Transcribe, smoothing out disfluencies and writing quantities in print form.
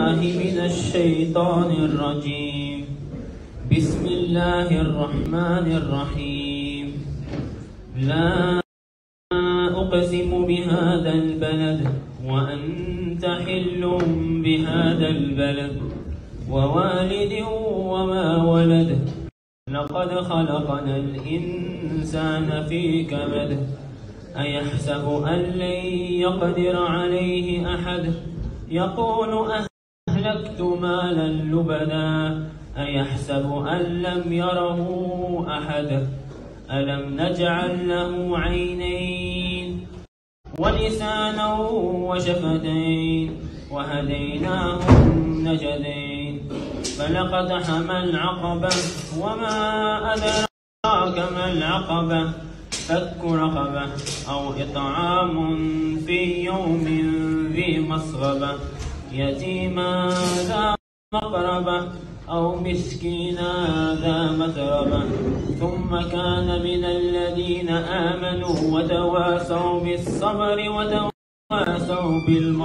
بالله من الشيطان الرجيم. بسم الله الرحمن الرحيم. لا أقسم بهذا البلد وأنت حل بهذا البلد ووالد وما ولد. لقد خلقنا الإنسان في كبد. أيحسب أن لن يقدر عليه أحد. يقول أهلكت مالا لبدا. أيحسب أن لم يره أحد. ألم نجعل له عينين ولسانا وشفتين وهديناه النجدين. فلقتحم العقبة وما أدراك ما العقبة. فك رقبة أو إطعام في يوم ذي مسغبة. يتيما ذا مقربة أو مسكينا ذا متربة. ثم كان من الذين آمنوا وتواصوا بالصبر وتواصوا بالمرض.